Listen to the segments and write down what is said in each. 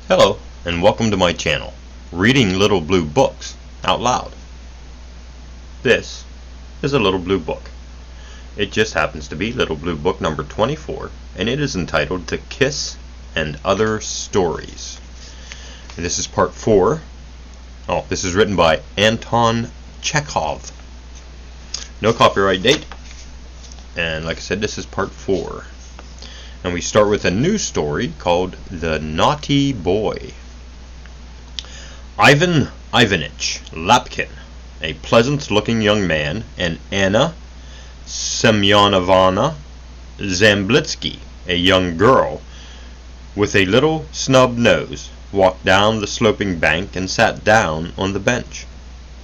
Hello, and welcome to my channel, Reading Little Blue Books Out Loud. This is a little blue book. It just happens to be Little Blue Book number 24, and it is entitled The Kiss and Other Stories. And this is part 4. Oh, this is written by Anton Chekhov. No copyright date. And like I said, this is part 4. And we start with a new story called The Naughty Boy. Ivan Ivanitch Lapkin, a pleasant-looking young man, and Anna Semyonovna Zamblitsky, a young girl with a little snub nose, walked down the sloping bank and sat down on the bench.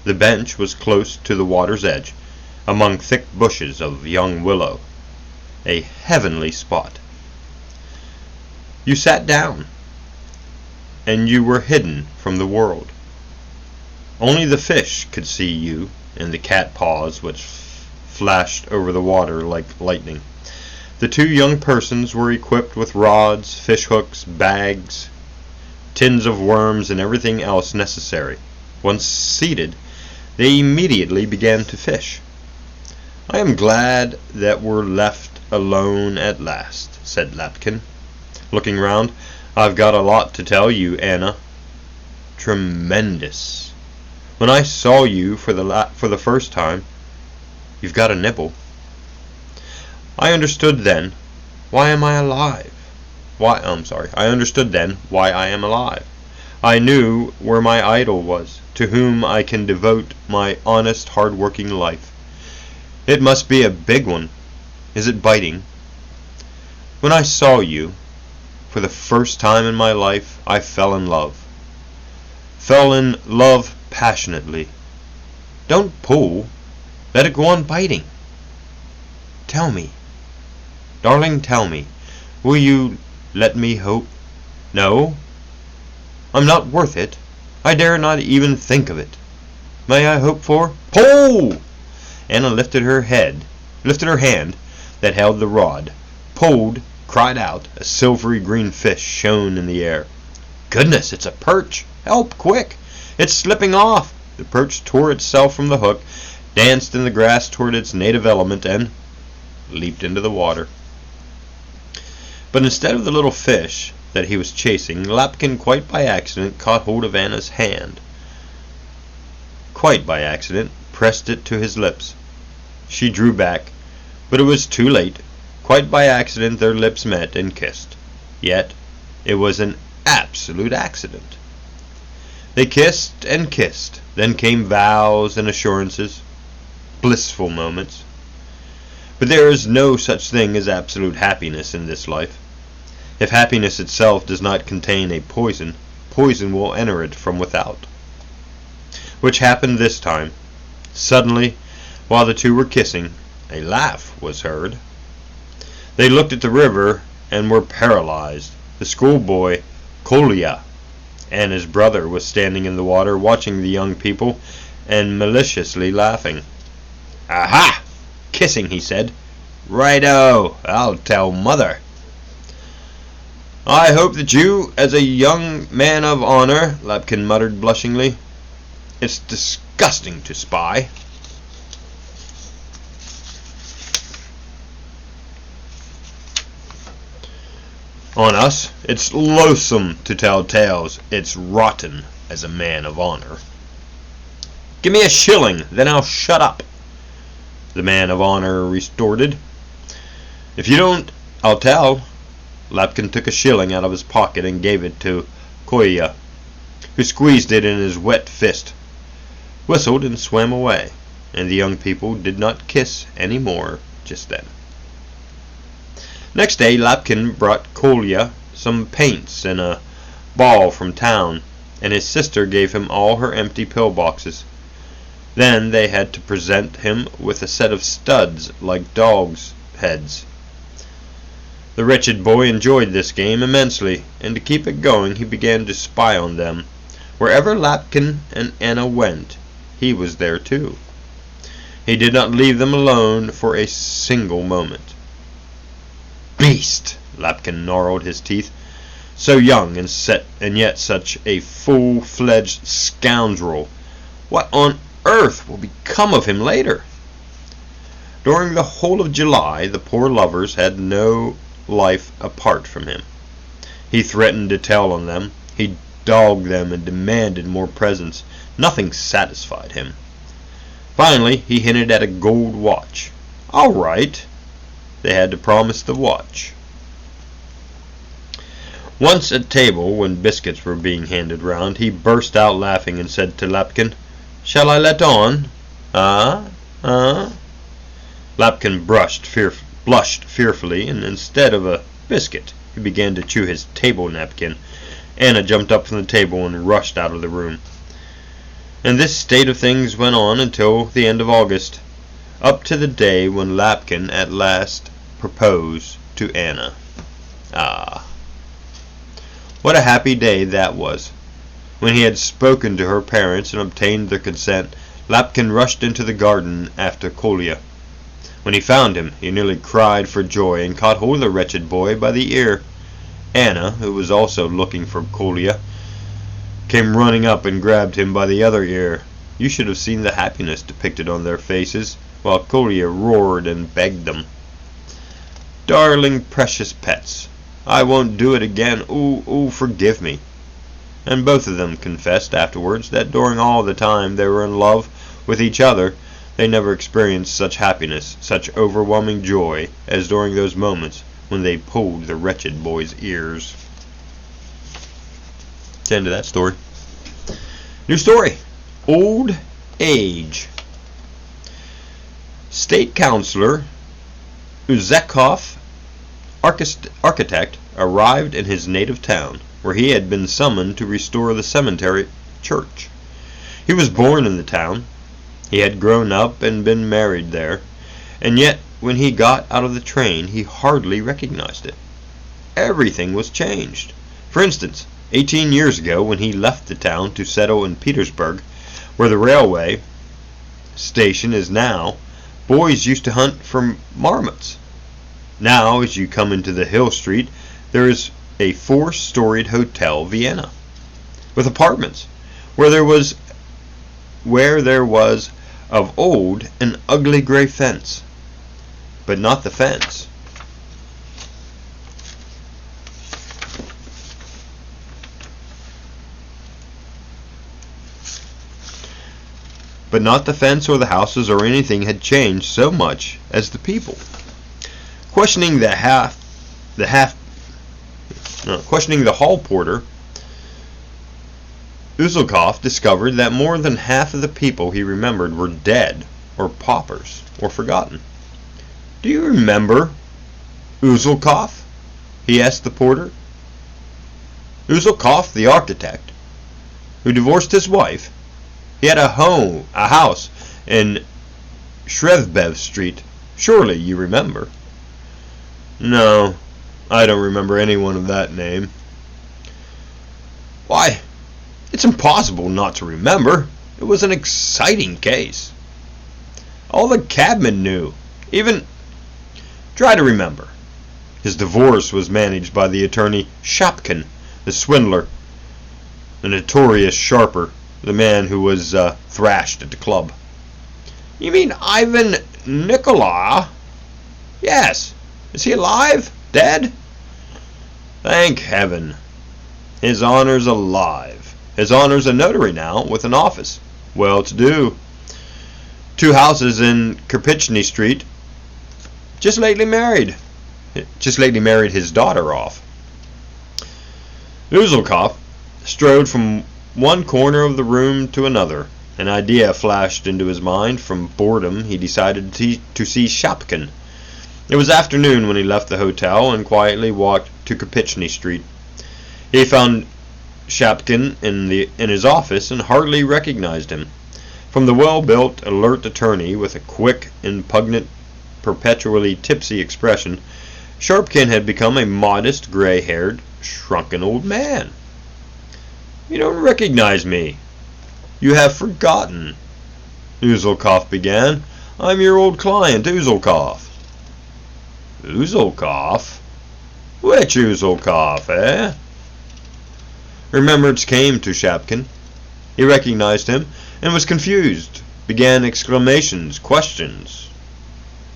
The bench was close to the water's edge, among thick bushes of young willow. A heavenly spot. You sat down, and you were hidden from the world. Only the fish could see you and the cat paws which flashed over the water like lightning. The two young persons were equipped with rods, fish hooks, bags, tins of worms, and everything else necessary. Once seated, they immediately began to fish. "I am glad that we're left alone at last," said Lapkin, looking round. "I've got a lot to tell you, Anna. Tremendous. When I saw you for the first time, you've got a nipple. I understood then why am I alive. I understood then why I am alive. I knew where my idol was, to whom I can devote my honest, hard-working life. It must be a big one. Is it biting? When I saw you for the first time in my life, I fell in love. Fell in love passionately. Don't pull. Let it go on biting. Tell me. Darling, tell me. Will you let me hope? No? I'm not worth it. I dare not even think of it. May I hope for? Pull! Anna lifted her hand that held the rod, pulled, cried out. A silvery green fish shone in the air. Goodness, it's a perch! Help, quick! It's slipping off! The perch tore itself from the hook, danced in the grass toward its native element, and leaped into the water. But instead of the little fish that he was chasing, Lapkin quite by accident caught hold of Anna's hand. Quite by accident, pressed it to his lips. She drew back, but it was too late. Quite by accident their lips met and kissed. Yet it was an absolute accident. They kissed and kissed. Then came vows and assurances. Blissful moments. But there is no such thing as absolute happiness in this life. If happiness itself does not contain a poison, poison will enter it from without. Which happened this time. Suddenly, while the two were kissing, a laugh was heard. They looked at the river and were paralyzed. The schoolboy, Kolya, and his brother was standing in the water watching the young people and maliciously laughing. Aha! Kissing, he said. Righto! I'll tell Mother. I hope that you, as a young man of honor, Lapkin muttered blushingly. It's disgusting to spy. On us, it's loathsome to tell tales. It's rotten as a man of honor. Give me a shilling, then I'll shut up, the man of honor retorted. If you don't, I'll tell. Lapkin took a shilling out of his pocket and gave it to Kolya, who squeezed it in his wet fist, whistled, and swam away, and the young people did not kiss any more just then. Next day, Lapkin brought Kolya some paints and a ball from town, and his sister gave him all her empty pill-boxes. Then they had to present him with a set of studs like dogs' heads. The wretched boy enjoyed this game immensely, and to keep it going he began to spy on them. Wherever Lapkin and Anna went, he was there too. He did not leave them alone for a single moment. Beast! Lapkin gnarled his teeth. So young and yet such a full-fledged scoundrel. What on earth will become of him later? During the whole of July, the poor lovers had no life apart from him. He threatened to tell on them. He dogged them and demanded more presents. Nothing satisfied him. Finally, he hinted at a gold watch. All right. They had to promise the watch. Once at table, when biscuits were being handed round, he burst out laughing and said to Lapkin, "Shall I let on? Lapkin blushed fearfully, and instead of a biscuit, he began to chew his table napkin. Anna jumped up from the table and rushed out of the room. And this state of things went on until the end of August, up to the day when Lapkin at last proposed to Anna. Ah, what a happy day that was! When he had spoken to her parents and obtained their consent, Lapkin rushed into the garden after Kolya. When he found him, he nearly cried for joy and caught hold of the wretched boy by the ear. Anna, who was also looking for Kolya, came running up and grabbed him by the other ear. You should have seen the happiness depicted on their faces, while Kolya roared and begged them. "Darling, precious pets, I won't do it again. Ooh, forgive me." And both of them confessed afterwards that during all the time they were in love with each other, they never experienced such happiness, such overwhelming joy, as during those moments when they pulled the wretched boy's ears. It's the end of that story. New story. Old age. State Councilor Chekhov, architect, arrived in his native town, where he had been summoned to restore the cemetery church. He was born in the town. He had grown up and been married there, and yet when he got out of the train, he hardly recognized it. Everything was changed. For instance, 18 years ago, when he left the town to settle in Petersburg, where the railway station is now, boys used to hunt for marmots. Now, as you come into the Hill Street, there is a 4-storied hotel, Vienna, with apartments, where there was of old an ugly gray fence, but not the fence. But not the fence or the houses or anything had changed so much as the people. Questioning the hall porter, Chekhov discovered that more than half of the people he remembered were dead, or paupers, or forgotten. "Do you remember Chekhov?" he asked the porter. Chekhov, the architect, who divorced his wife. He had a house in Shrevbev Street. Surely you remember. "No, I don't remember anyone of that name." "Why, it's impossible not to remember. It was an exciting case. All the cabmen knew. Even try to remember. His divorce was managed by the attorney Shapkin, the swindler, the notorious sharper, the man who was thrashed at the club." "You mean Ivan Nicola?" "Yes. Is he alive? Dead?" "Thank heaven. His Honor's alive. His Honor's a notary now, with an office. Well-to-do. 2 houses in Kirpichny Street. Just lately married his daughter off." Chekhov strode from one corner of the room to another. An idea flashed into his mind. From boredom, he decided to see Shapkin. It was afternoon when he left the hotel and quietly walked to Kirpichny Street. He found Shapkin in his office and hardly recognized him. From the well-built, alert attorney with a quick, impudent, perpetually tipsy expression, Shapkin had become a modest, gray-haired, shrunken old man. "You don't recognize me. You have forgotten," Chekhov began. "I'm your old client, Chekhov." "Chekhov? Which Chekhov, eh?" Remembrance came to Shapkin. He recognized him and was confused, began exclamations, questions,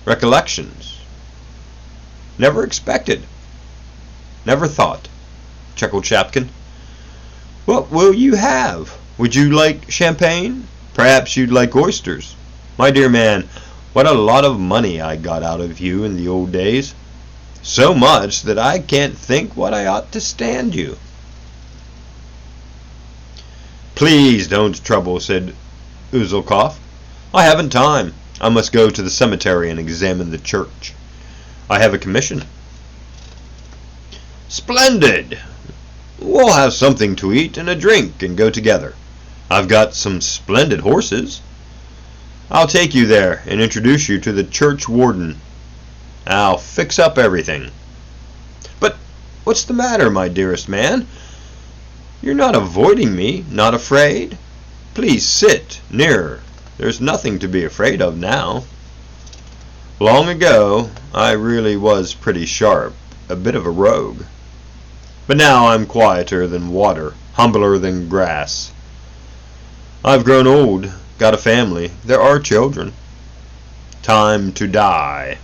recollections. Never expected. Never thought, chuckled Shapkin. What will you have? Would you like champagne? Perhaps you'd like oysters. My dear man, what a lot of money I got out of you in the old days. So much that I can't think what I ought to stand you. Please don't trouble, said Uzulkov. I haven't time. I must go to the cemetery and examine the church. I have a commission. Splendid! We'll have something to eat and a drink and go together. I've got some splendid horses. I'll take you there and introduce you to the church warden. I'll fix up everything. But what's the matter, my dearest man? You're not avoiding me, not afraid? Please sit nearer. There's nothing to be afraid of now. Long ago, I really was pretty sharp, a bit of a rogue. But now I'm quieter than water, humbler than grass. I've grown old, got a family, there are children. Time to die.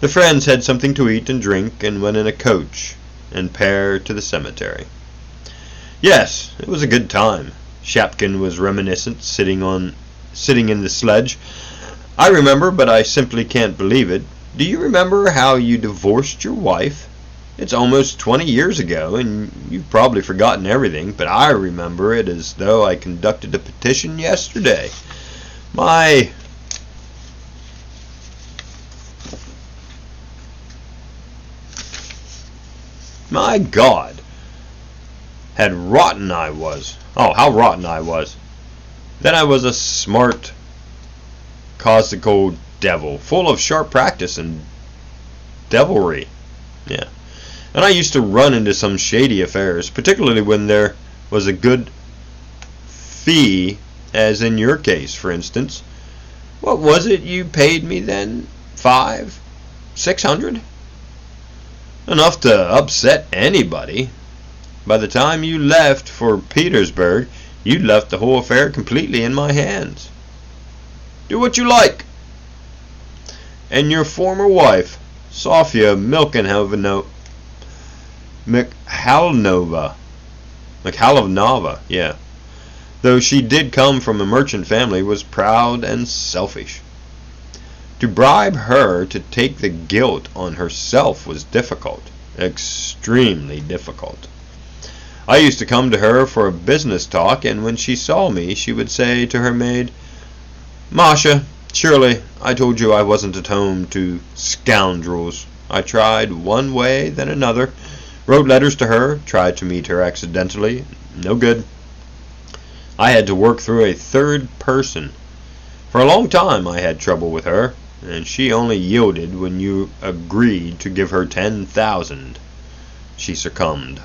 The friends had something to eat and drink and went in a coach and pair to the cemetery. Yes, it was a good time. Shapkin was reminiscent, sitting in the sledge. I remember, but I simply can't believe it. Do you remember how you divorced your wife? It's almost 20 years ago, and you've probably forgotten everything, but I remember it as though I conducted a petition yesterday. My God, had rotten I was. Oh, how rotten I was. Then I was a smart, causical devil, full of sharp practice and devilry. Yeah. And I used to run into some shady affairs, particularly when there was a good fee, as in your case, for instance. What was it you paid me then? 500? 600? Enough to upset anybody. By the time you left for Petersburg, you'd left the whole affair completely in my hands. Do what you like. And your former wife, Sofia Mikhalovna, yeah, though she did come from a merchant family, was proud and selfish. To bribe her to take the guilt on herself was difficult, extremely difficult. I used to come to her for a business talk, and when she saw me, she would say to her maid, Masha, surely I told you I wasn't at home to scoundrels. I tried one way, then another, wrote letters to her, tried to meet her accidentally, no good. I had to work through a third person. For a long time I had trouble with her, and she only yielded when you agreed to give her 10,000. She succumbed.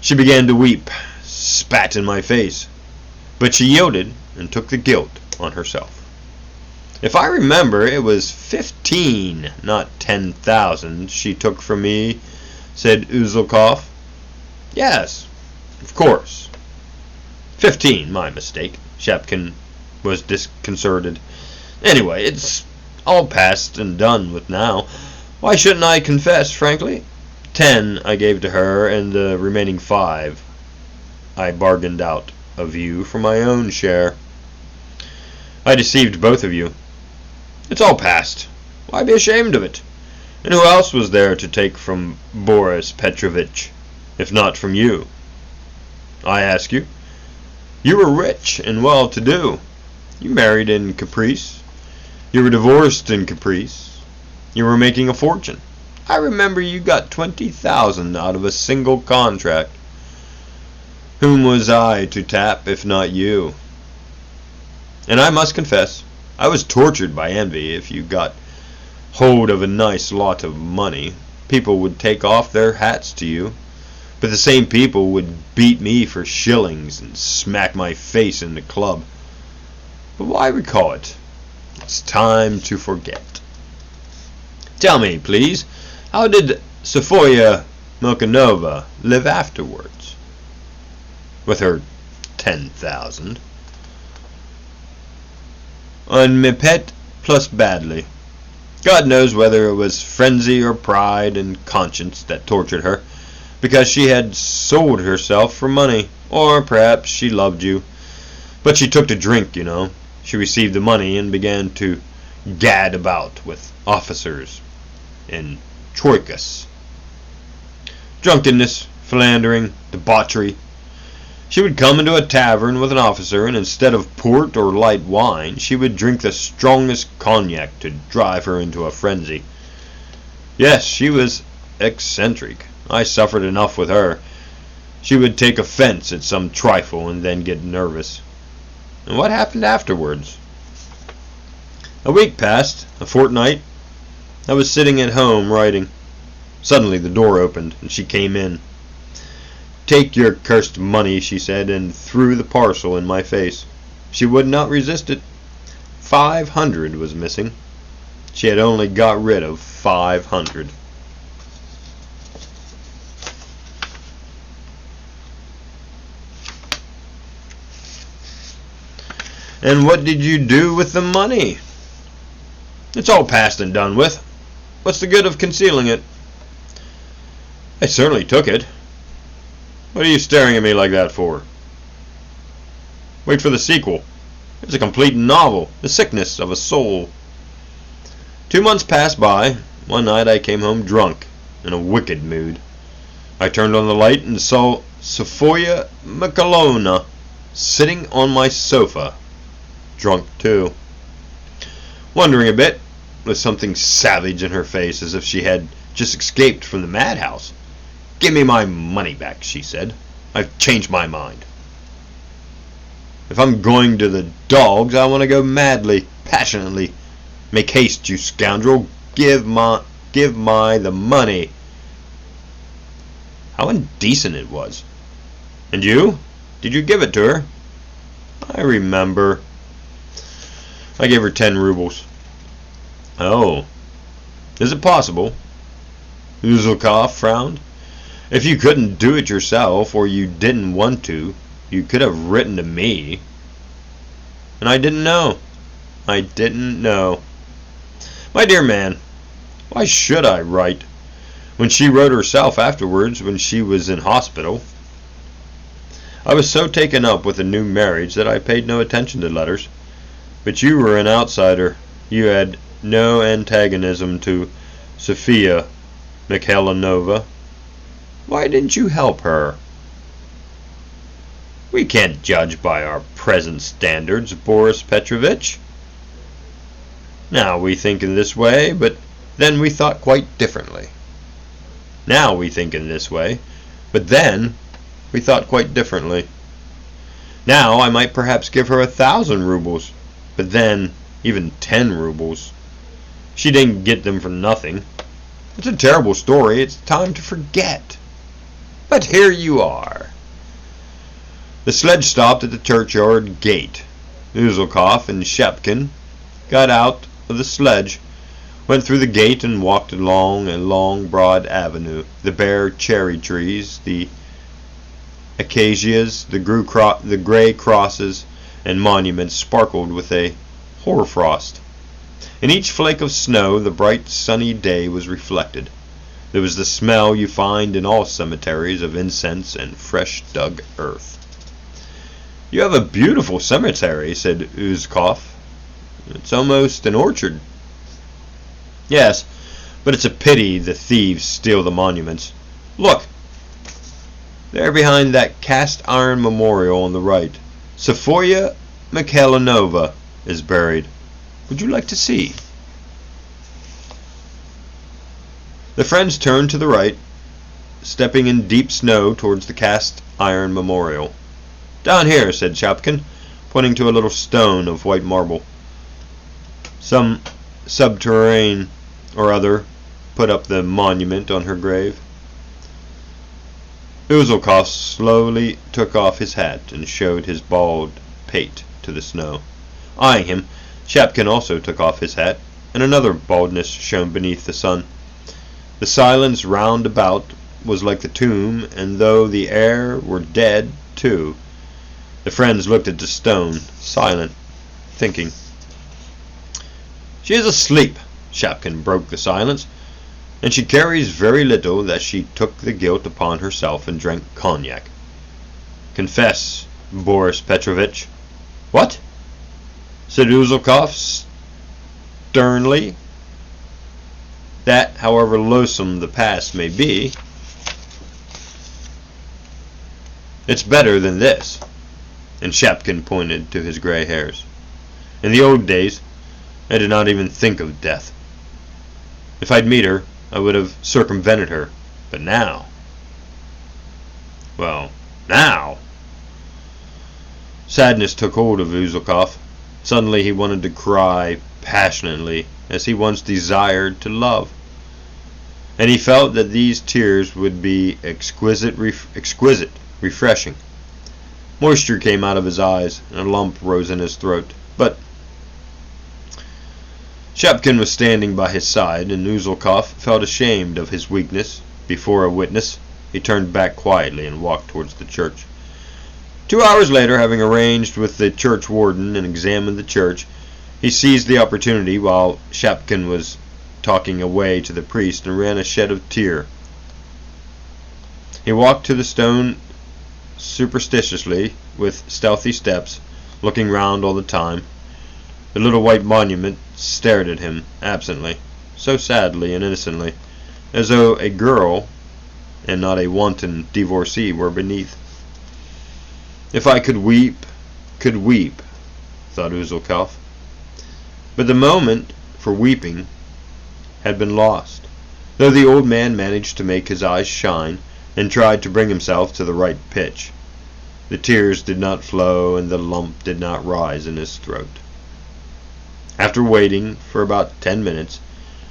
She began to weep, spat in my face, but she yielded and took the guilt on herself. If I remember, it was 15, not 10,000 she took from me, said Uzulkov. Yes, of course. 15, my mistake. Shapkin was disconcerted. Anyway, it's all past and done with now. Why shouldn't I confess, frankly? 10 I gave to her, and the remaining 5 I bargained out of you for my own share. I deceived both of you. It's all past. Why be ashamed of it? And who else was there to take from Boris Petrovich, if not from you? I ask you. You were rich and well-to-do. You married in caprice. You were divorced in caprice. You were making a fortune. I remember you got 20,000 out of a single contract. Whom was I to tap if not you? And I must confess, I was tortured by envy. If you got hold of a nice lot of money, people would take off their hats to you. But the same people would beat me for shillings and smack my face in the club. But why recall it? It's time to forget. Tell me, please, how did Sofia Milkanova live afterwards? With her 10,000. On me pet plus badly. God knows whether it was frenzy or pride and conscience that tortured her, because she had sold herself for money, or perhaps she loved you. But she took to drink, you know. She received the money and began to gad about with officers in troikas. Drunkenness, philandering, debauchery. She would come into a tavern with an officer, and instead of port or light wine, she would drink the strongest cognac to drive her into a frenzy. Yes, she was eccentric. I suffered enough with her. She would take offense at some trifle and then get nervous. And what happened afterwards? A week passed, a fortnight. I was sitting at home writing. Suddenly the door opened, and she came in. "Take your cursed money," she said, and threw the parcel in my face. She would not resist it. 500 was missing. She had only got rid of 500. And what did you do with the money? It's all past and done with. What's the good of concealing it? I certainly took it. What are you staring at me like that for? Wait for the sequel. It's a complete novel, The Sickness of a Soul. 2 months passed by. One night I came home drunk, in a wicked mood. I turned on the light and saw Sophia Mikhailovna sitting on my sofa, drunk too. Wondering a bit, with something savage in her face, as if she had just escaped from the madhouse. "Give me my money back," she said. "I've changed my mind. If I'm going to the dogs, I want to go madly, passionately. Make haste, you scoundrel. Give my the money." How indecent it was. "And you? Did you give it to her?" "I remember. I gave her 10 rubles. "Oh. Is it possible?" Uzulkov frowned. "If you couldn't do it yourself, or you didn't want to, you could have written to me." "And I didn't know. I didn't know. My dear man, why should I write? When she wrote herself afterwards, when she was in hospital." I was so taken up with the new marriage that I paid no attention to letters. But you were an outsider. You had no antagonism to Sophia Mikhailovna. Why didn't you help her? "We can't judge by our present standards, Boris Petrovich. Now we think in this way, but then we thought quite differently. Now we think in this way, but then we thought quite differently. Now I might perhaps give her 1,000 rubles, but then even 10 rubles. She didn't get them for nothing. It's a terrible story. It's time to forget. But here you are." The sledge stopped at the churchyard gate. Uzulkov and Shapkin got out of the sledge, went through the gate, and walked along a long, broad avenue. The bare cherry trees, the acacias, the gray crosses and monuments sparkled with a hoarfrost. In each flake of snow the bright sunny day was reflected. There was the smell you find in all cemeteries of incense and fresh dug earth. "You have a beautiful cemetery," said Uzulkov. "It's almost an orchard." "Yes, but it's a pity the thieves steal the monuments. Look, there behind that cast iron memorial on the right, Sophia Mikhailovna is buried. Would you like to see?" The friends turned to the right, stepping in deep snow towards the cast iron memorial. "Down here," said Shapkin, pointing to a little stone of white marble. "Some subterranean or other put up the monument on her grave." Uzulkov slowly took off his hat and showed his bald pate to the snow. Eyeing him, Shapkin also took off his hat, and another baldness shone beneath the sun. The silence round about was like the tomb, and though the air were dead too. The friends looked at the stone, silent, thinking. "She is asleep," Shapkin broke the silence, "and she cares very little that she took the guilt upon herself and drank cognac. Confess, Boris Petrovitch." "What?" said Uzulkov sternly. "That, however loathsome the past may be, it's better than this." And Shapkin pointed to his gray hairs. "In the old days, I did not even think of death. If I'd meet her, I would have circumvented her. But now... well, now..." Sadness took hold of Uzulkov. Suddenly he wanted to cry passionately, as he once desired to love. And he felt that these tears would be exquisite refreshing. Moisture came out of his eyes, and a lump rose in his throat. But Shapkin was standing by his side, and Uzulkov felt ashamed of his weakness before a witness. He turned back quietly and walked towards the church. 2 hours later, having arranged with the church warden and examined the church, he seized the opportunity while Shapkin was talking away to the priest and ran a shed of tear. He walked to the stone superstitiously, with stealthy steps, looking round all the time. The little white monument stared at him absently, so sadly and innocently, as though a girl and not a wanton divorcee were beneath. "If I could weep, thought Uzulkov. But the moment for weeping had been lost, though the old man managed to make his eyes shine and tried to bring himself to the right pitch. The tears did not flow, and the lump did not rise in his throat. After waiting for about 10 minutes,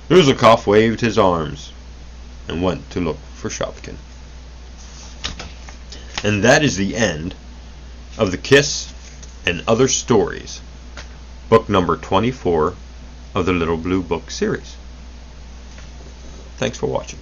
Uzulkov waved his arms and went to look for Shapkin. And that is the end of The Kiss and Other Stories, book number 24 of the Little Blue Book series. Thanks for watching.